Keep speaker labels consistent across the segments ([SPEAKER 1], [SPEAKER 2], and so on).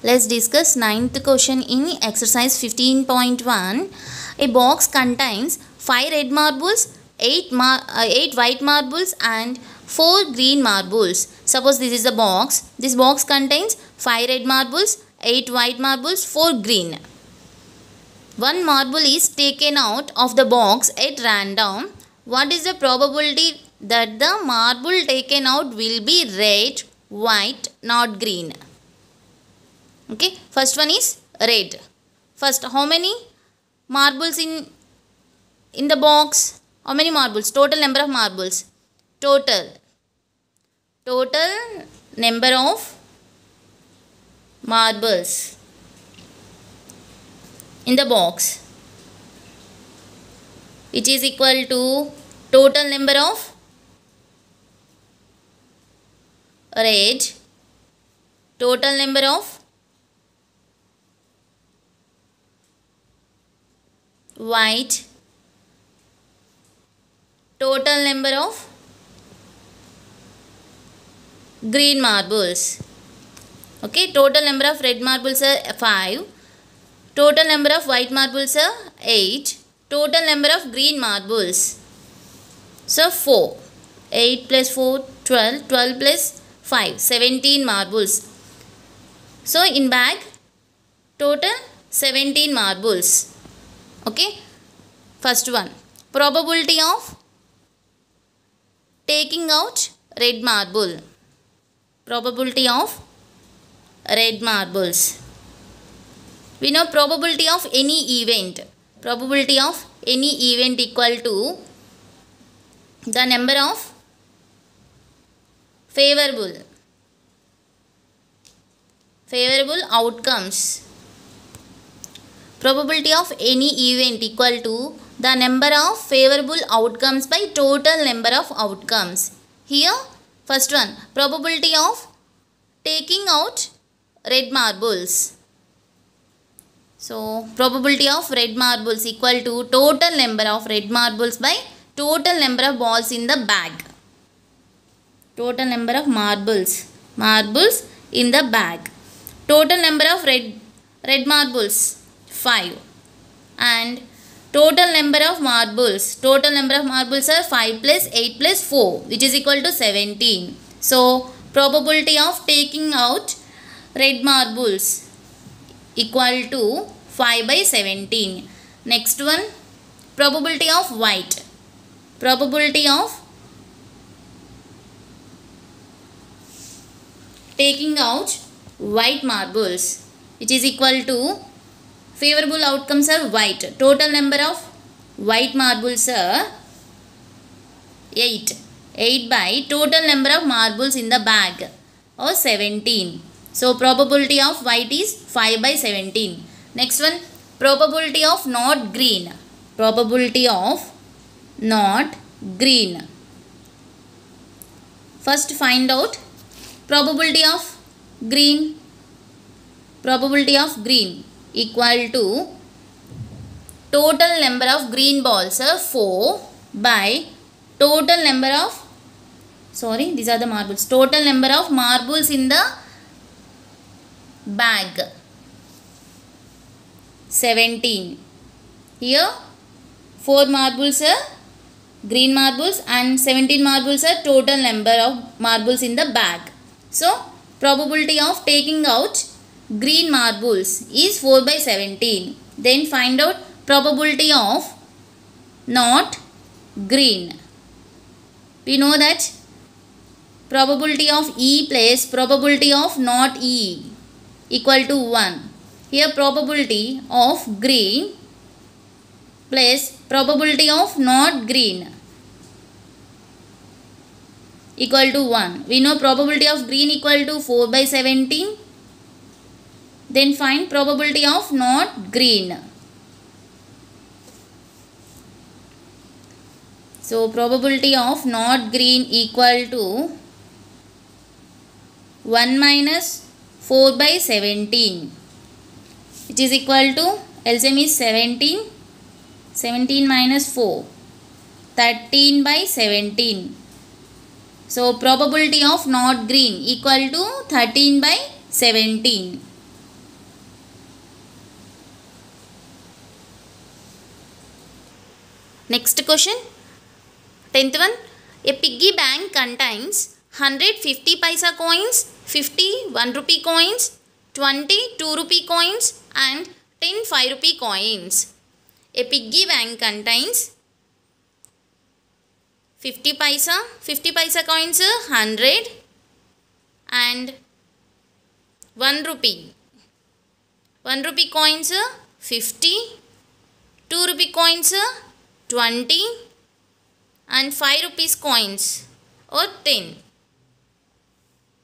[SPEAKER 1] Let's discuss ninth question in exercise 15.1. A box contains 5 red marbles, 8 white marbles and 4 green marbles. Suppose this is the box. This box contains 5 red marbles, 8 white marbles, 4 green. One marble is taken out of the box at random. What is the probability that the marble taken out will be red, white, not green? Okay, first one is red. First, how many marbles in the box? How many marbles? Total number of marbles. Total number of marbles in the box, which is equal to total number of red, total number of white, total number of green marbles. Okay, total number of red marbles are 5, total number of white marbles are 8, total number of green marbles, so 4. 8 plus 4, 12, 12 plus 5, 17 marbles. So in bag, total 17 marbles. Okay, first one, probability of taking out red marble. Probability of red marbles. We know probability of any event. Probability of any event equal to the number of favorable outcomes. Probability of any event equal to the number of favorable outcomes by total number of outcomes. Here, first one, probability of taking out red marbles. So, probability of red marbles equal to total number of red marbles by total number of balls in the bag. Total number of marbles in the bag. Total number of red marbles 5, and total number of marbles are 5 plus 8 plus 4, which is equal to 17. So, probability of taking out red marbles equal to 5 by 17. Next one, probability of white. Probability of taking out white marbles, which is equal to favorable outcomes are white. Total number of white marbles are 8. 8 by total number of marbles in the bag or 17. So, probability of white is 5 by 17. Next one, probability of not green. Probability of not green. First, find out probability of green. Probability of green equal to total number of green balls are 4 by total number of, these are the marbles, total number of marbles in the bag 17. Here 4 marbles are green marbles and 17 marbles are total number of marbles in the bag. So, probability of taking out green marbles is 4 by 17. Then find out probability of not green. We know that probability of E plus probability of not E equal to 1. Here probability of green plus probability of not green equal to 1. We know probability of green equal to 4 by 17. Then find probability of not green. So, probability of not green equal to 1 minus 4 by 17, which is equal to, LCM is 17. 17 minus 4, 13 by 17. So, probability of not green equal to 13 by 17. Next question. 10th one. A piggy bank contains 100 50 paisa coins, 50 1 rupee coins, 20 2 rupee coins and 10 5 rupee coins. A piggy bank contains 50 paisa coins 100 and 1 rupee. 1 rupee coins 50, 2 rupee coins 20 and 5 rupees coins or 10.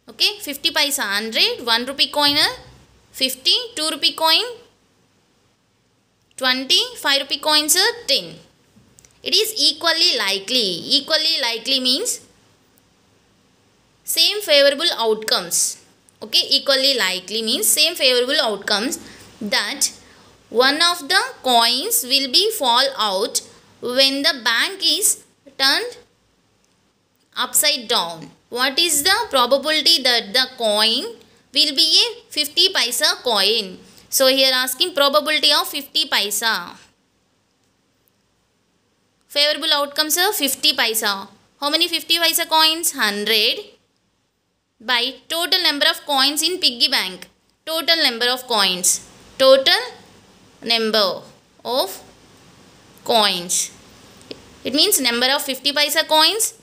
[SPEAKER 1] Okay, 50 paisa 100, 1 rupee coin 50, 2 rupee coin 20, 5 rupee coins 10. It is equally likely. Equally likely means same favorable outcomes. Okay, equally likely means same favorable outcomes that one of the coins will be fall out when the bank is turned upside down. What is the probability that the coin will be a 50 paisa coin? So here asking probability of 50 paisa. Favorable outcomes are 50 paisa. How many 50 paisa coins? 100 by total number of coins in piggy bank. Total number of coins. Total number of coins. It means number of 50 paisa coins.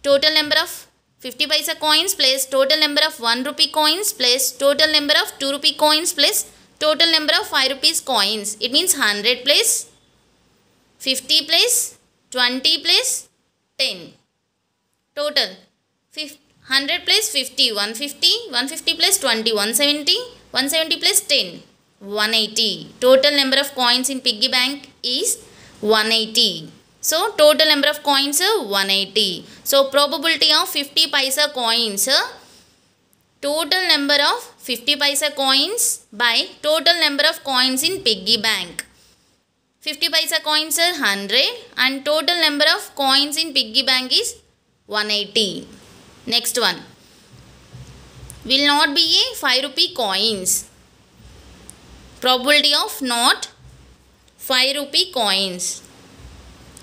[SPEAKER 1] Total number of 50 paisa coins plus total number of 1 rupee coins plus total number of 2 rupee coins plus total number of 5 rupees coins. It means 100 plus 50 plus 20 plus 10. Total 100 plus 50, 150, 150 plus 20, 170, 170 plus 10, 180. Total number of coins in piggy bank is 180. So total number of coins 180. So probability of 50 paisa coins, total number of 50 paisa coins by total number of coins in piggy bank. 50 paisa coins are 100 and total number of coins in piggy bank is 180. Next one. Will not be a 5 rupee coins. Probability of not 5 rupee coins.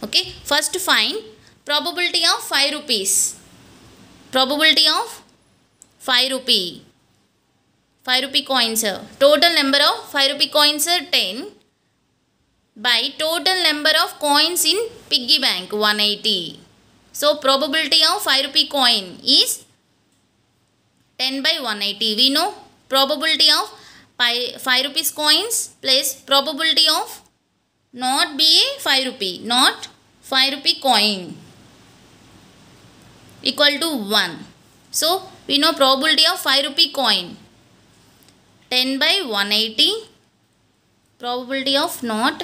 [SPEAKER 1] Okay, first find probability of 5 rupees. Probability of 5 rupee. 5 rupee coins. Total number of 5 rupee coins are 10 by total number of coins in piggy bank 180. So probability of 5 rupee coin is 10 by 180. We know probability of 5 rupees coins plus probability of not be a 5 rupee, not 5 rupee coin equal to 1. So we know probability of 5 rupee coin 10 by 180. Probability of not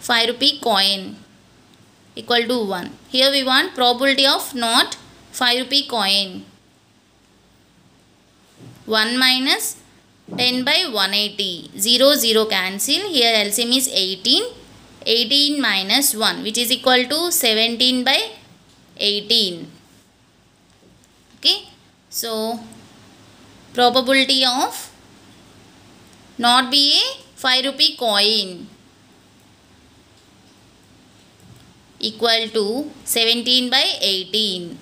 [SPEAKER 1] 5 rupee coin equal to 1. Here we want probability of not 5 rupee coin. 1 minus 10 by 180. 0, 0 cancel. Here LCM is 18. 18 minus 1 which is equal to 17 by 18. Okay. So probability of not be a 5 rupee coin equal to 17 by 18.